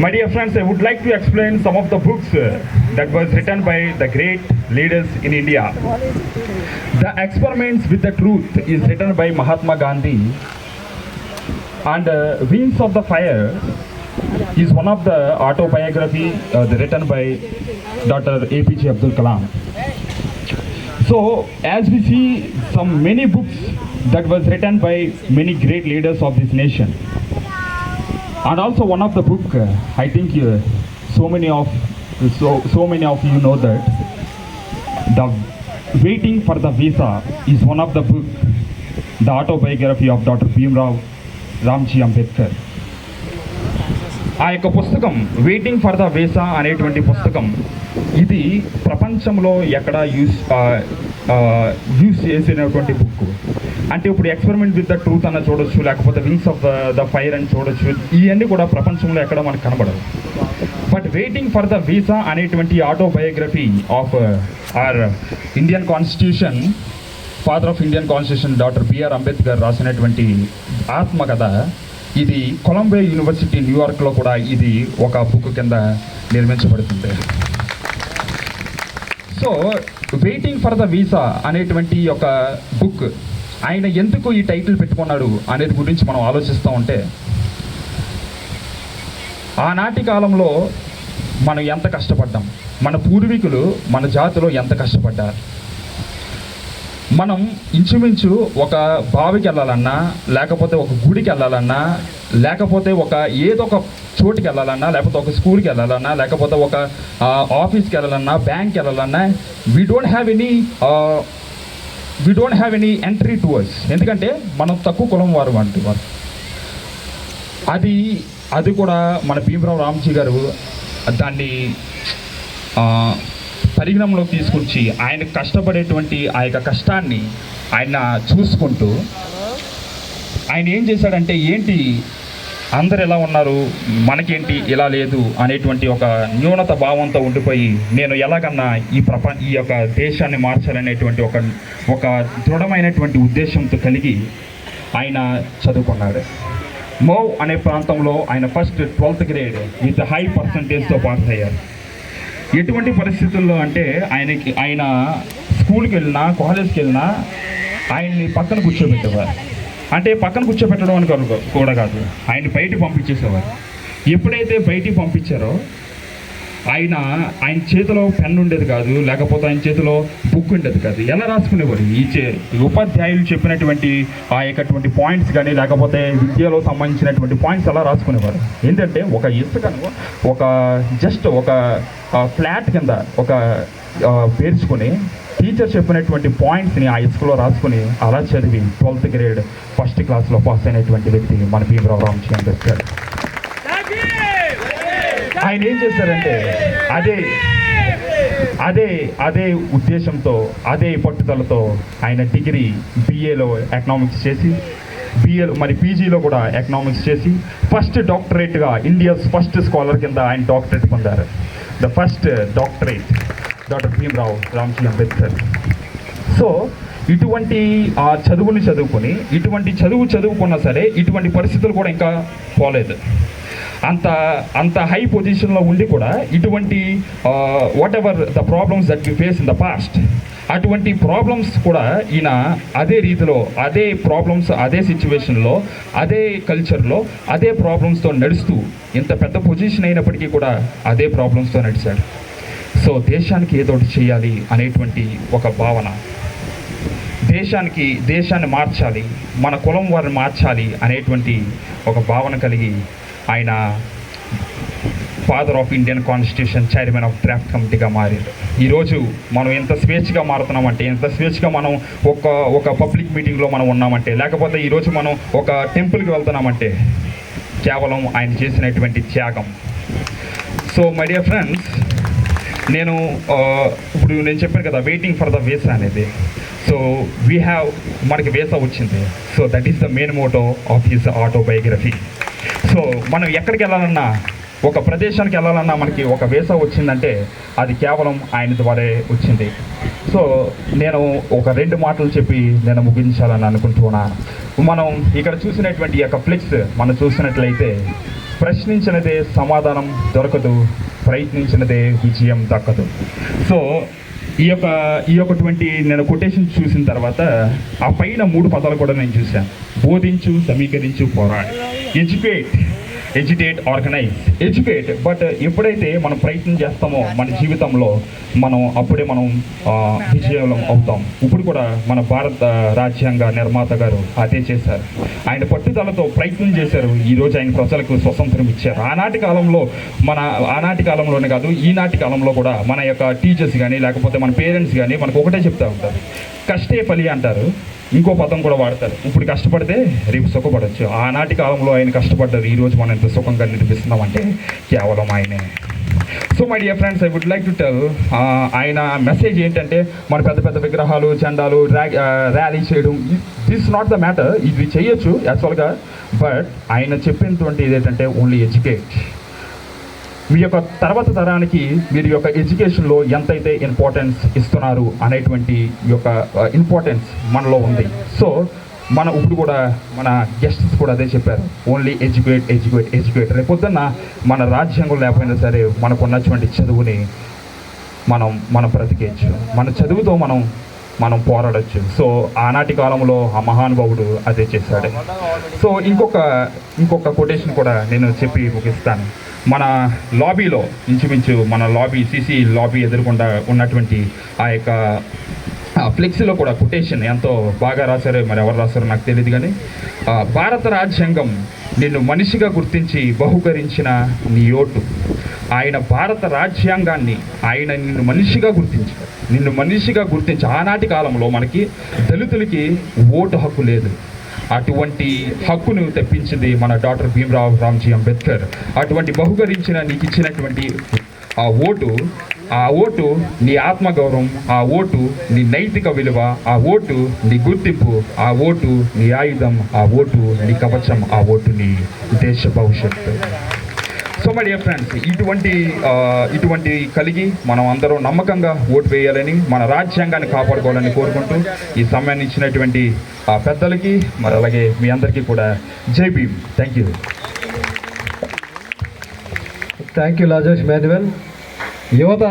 My dear friends, I would like to explain some of the books that was written by the great leaders in India. The Experiments with the Truth is written by Mahatma Gandhi, and Wings of the Fire is one of the autobiography written by Dr. APJ Abdul Kalam. So, as we see some many books that was written by many great leaders of this nation, and also one of the book, I think so many of you know that the Waiting for the Visa is one of the book, the autobiography of Dr. Bhimrao Ramji Ambedkar. ఆ యొక్క పుస్తకం waiting for the visa అనేటువంటి పుస్తకం ఇది ప్రపంచంలో ఎక్కడ use చేసినటువంటి book. అంటే ఇప్పుడు ఎక్స్పెరిమెంట్ విత్ ద ట్రూత్ అన్న చూడొచ్చు, లేకపోతే వింగ్స్ ఆఫ్ ద ఫైర్ అని చూడొచ్చు. ఇవన్నీ కూడా ప్రపంచంలో ఎక్కడ మనకు కనబడదు. But waiting for the visa అనేటువంటి autobiography of our Indian constitution, father of Indian constitution doctor BR Ambedkar రాసినటువంటి ఆత్మకథ. ఇది కొలంబియా యూనివర్సిటీ న్యూయార్క్లో కూడా ఇది ఒక బుక్ కింద నిర్మించబడుతుంది. So waiting for the visa అనేటువంటి ఒక బుక్ ఆయన ఎందుకు ఈ టైటిల్ పెట్టుకున్నాడు అనేది గురించి మనం ఆలోచిస్తూ ఉంటే, ఆనాటి కాలంలో మనం ఎంత కష్టపడ్డాం, మన పూర్వీకులు మన జాతిలో ఎంత కష్టపడ్డారు. మనం ఇంచుమించు ఒక బావికి వెళ్ళాలన్నా, లేకపోతే ఒక గుడికి వెళ్ళాలన్నా, లేకపోతే ఏదో ఒక చోటుకి వెళ్ళాలన్నా, లేకపోతే ఒక స్కూల్కి వెళ్ళాలన్నా, లేకపోతే ఒక ఆఫీస్కి వెళ్ళాలన్నా, బ్యాంక్కి వెళ్ళాలన్నా, we don't have any entry to us. ఎందుకంటే మనం తక్కువ కులం వారు అంటున్నారు. అది కూడా మన భీమరావు రామ్జీ గారు దాన్ని పరిగణంలోకి తీసుకొచ్చి ఆయన కష్టపడేటువంటి ఆ యొక్క కష్టాన్ని ఆయన చూసుకుంటూ ఆయన ఏం చేశాడంటే, ఏంటి అందరు ఎలా ఉన్నారు, మనకేంటి ఇలా లేదు అనేటువంటి ఒక న్యూనత భావంతో ఉండిపోయి, నేను ఎలాగన్నా ఈ యొక్క దేశాన్ని మార్చాలనేటువంటి ఒక దృఢమైనటువంటి ఉద్దేశంతో కలిగి ఆయన చదువుకున్నాడు. మౌ అనే ప్రాంతంలో ఆయన first 12th grade with high పర్సంటేజ్తో పాస్ అయ్యారు. ఎటువంటి పరిస్థితుల్లో అంటే ఆయన స్కూల్కి వెళ్ళినా, కాలేజ్కి వెళ్ళినా ఆయన్ని పక్కన కూర్చోబెట్టేవారు. అంటే పక్కన కూర్చోబెట్టడం అని కూడా కాదు, ఆయన్ని బయటికి పంపించేసేవారు. ఎప్పుడైతే బయటికి పంపించారో ఆయన చేతిలో పెన్ ఉండేది కాదు, లేకపోతే ఆయన చేతిలో బుక్ ఉండేది కాదు. ఎలా రాసుకునేవారు? ఉపాధ్యాయులు చెప్పినటువంటి ఆ యొక్క పాయింట్స్ కానీ, లేకపోతే విద్యలో సంబంధించినటువంటి పాయింట్స్ ఎలా రాసుకునేవారు. ఏంటంటే ఒక ఇసుకను ఒక ఫ్లాట్ కింద పేర్చుకొని టీచర్ చెప్పినటువంటి పాయింట్స్ని ఆ ఇసుకలో రాసుకుని అలా చదివి 12th గ్రేడ్ ఫస్ట్ క్లాస్లో పాస్ అయినటువంటి వ్యక్తి మన భీమరావు రామ్జీ అంబేద్కర్. ఆయన ఏం చేశారంటే అదే ఉద్దేశంతో, అదే పట్టుదలతో ఆయన డిగ్రీ BAలో ఎకనామిక్స్ చేసి, మరి పీజీలో కూడా ఎకనామిక్స్ చేసి, ఫస్ట్ డాక్టరేట్గా ఇండియాస్ ఫస్ట్ స్కాలర్ కింద ఆయన డాక్టరేట్ పొందారు. The first doctorate doctor Bhimarao Ramji Ambedkar. So ఇటువంటి ఆ చదువుని చదువుకొని, ఇటువంటి చదువుకున్నా సరే ఇటువంటి పరిస్థితులు కూడా ఇంకా పోలేదు. అంత హై పొజిషన్లో ఉండి కూడా ఇటువంటి whatever the problems that we face in the past, అటువంటి ప్రాబ్లమ్స్ కూడా ఈయన అదే రీతిలో, అదే ప్రాబ్లమ్స్, అదే సిచ్యువేషన్లో, అదే కల్చర్లో, అదే ప్రాబ్లమ్స్తో నడుస్తూ ఇంత పెద్ద పొజిషన్ అయినప్పటికీ కూడా అదే ప్రాబ్లమ్స్తో నడిచాడు. సో దేశానికి ఏదో ఒకటి చేయాలి అనేటువంటి ఒక భావన, దేశాన్ని మార్చాలి, మన కులం వారిని మార్చాలి అనేటువంటి ఒక భావన కలిగి ఆయన father of Indian constitution, chairman of draft కమిటీగా మారారు. ఈరోజు మనం ఎంత స్వేచ్ఛగా మారుతున్నామంటే, ఎంత స్వేచ్ఛగా మనం ఒక పబ్లిక్ మీటింగ్లో మనం ఉన్నామంటే, లేకపోతే ఈరోజు మనం ఒక టెంపుల్కి వెళ్తున్నామంటే కేవలం ఆయన చేసినటువంటి త్యాగం. సో మై డియర్ ఫ్రెండ్స్, ఇప్పుడు నేను చెప్పాను కదా వెయిటింగ్ ఫర్ ద వీసా అనేది. సో మనకి వీసా వచ్చింది. So that is the main motto of his autobiography. So మనం ఎక్కడికి వెళ్ళాలన్నా, ఒక ప్రదేశానికి వెళ్ళాలన్నా మనకి ఒక వీసా వచ్చిందంటే అది కేవలం ఆయన ద్వారా వచ్చింది. సో నేను ఒక 2 మాటలు చెప్పి నేను ముగించాలని అనుకుంటున్నాను. మనం ఇక్కడ చూసినటువంటి యొక్క ఫ్లెక్స్ మనం చూసినట్లయితే ప్రశ్నించినదే సమాధానం దొరకదు, ప్రయత్నించినదే విజయం దక్కదు. సో ఈ యొక్క 20 నేను కొటేషన్ చూసిన తర్వాత ఆ పైన 3 పదాలు కూడా నేను చూశాను. బోధించు, సమీకరించు, పోరాడు. Educate, organise. ఎడ్యుకేట్, బట్ ఎప్పుడైతే మనం ప్రయత్నం చేస్తామో మన జీవితంలో అప్పుడే మనం విజయం అవుతాం. ఇప్పుడు కూడా మన భారత రాజ్యాంగ నిర్మాత గారు అదే చేశారు. ఆయన పట్టుదలతో ప్రయత్నం చేశారు. ఈరోజు ఆయన ప్రజలకు స్వతంత్రం ఇచ్చారు. ఆనాటి కాలంలోనే కాదు, ఈనాటి కాలంలో కూడా మన యొక్క టీచర్స్ కానీ లేకపోతే మన పేరెంట్స్ కానీ మనకు ఒకటే చెప్తూ ఉంటారు, కష్టే ఫలి అంటారు. ఇంకో పదం కూడా వాడతారు, ఇప్పుడు కష్టపడితే రేపు సుఖపడవచ్చు. ఆనాటి కాలంలో ఆయన కష్టపడ్డారు. ఈరోజు మనం ఎంత సుఖంగా నిర్మిస్తున్నామంటే కేవలం ఆయనే. So my dear friends, I would like to tell, ఆయన మెసేజ్ ఏంటంటే మన పెద్ద పెద్ద విగ్రహాలు, జెండాలు, ర్యాలీ చేయడం, దిస్ నాట్ ద మ్యాటర్. ఇది చేయొచ్చు యాక్చువల్గా, బట్ ఆయన చెప్పినటువంటి ఏంటంటే ఓన్లీ ఎడ్యుకేట్. మీ యొక్క తర్వాత తరానికి మీరు యొక్క ఎడ్యుకేషన్లో ఎంతైతే ఇంపార్టెన్స్ ఇస్తున్నారు అనేటువంటి యొక్క ఇంపార్టెన్స్ మనలో ఉంది. సో ఇప్పుడు కూడా మన గెస్ట్స్ కూడా అదే చెప్పారు, ఓన్లీ ఎడ్యుకేట్. రేపొద్దున్న మన రాజ్యాంగం లేకపోయినా సరే మనకు ఉన్నటువంటి చదువుని మనం బ్రతికేయచ్చు, మన చదువుతో మనం పోరాడచ్చు. సో ఆనాటి కాలంలో ఆ మహానుభావుడు అదే చేశాడు. సో ఇంకొక కొటేషన్ కూడా నేను చెప్పి ముగిస్తాను. మన లాబీలో ఇంచుమించు సీసీ లాబీ ఎదురుకుండా ఉన్నటువంటి ఆ యొక్క ఫ్లెక్సీలో కూడా కొటేషన్ ఎంతో బాగా రాశారో, మరి ఎవరు రాశారో నాకు తెలియదు కానీ, భారత రాజ్యాంగం నిన్ను మనిషిగా గుర్తించి బహుకరించిన నీ ఓటు. ఆయన భారత రాజ్యాంగాన్ని నిన్ను మనిషిగా గుర్తించి ఆనాటి కాలంలో మనకి దళితులకి ఓటు హక్కు లేదు. అటువంటి హక్కును తెప్పించింది మన డాక్టర్ భీమ్రావ్ రామ్జీ అంబేద్కర్. అటువంటి బహుకరించిన నీకు ఇచ్చినటువంటి ఆ ఓటు నీ ఆత్మగౌరవం, ఆ ఓటు నీ నైతిక విలువ, ఆ ఓటు నీ గుర్తింపు, ఆ ఓటు నీ ఆయుధం, ఆ ఓటు నీ కవచం, ఆ ఓటు నీ దేశ భవిష్యత్తు. సో మై డియర్ ఫ్రెండ్స్, ఇటువంటి కలిగి మనం అందరం నమ్మకంగా ఓటు వేయాలని, మన రాజ్యాంగాన్ని కాపాడుకోవాలని కోరుకుంటూ ఈ సమయాన్ని ఇచ్చినటువంటి పెద్దలకి, మరి అలాగే మీ అందరికీ కూడా జై భీమ్. Thank you. రాజేష్ మాధవన్. యువత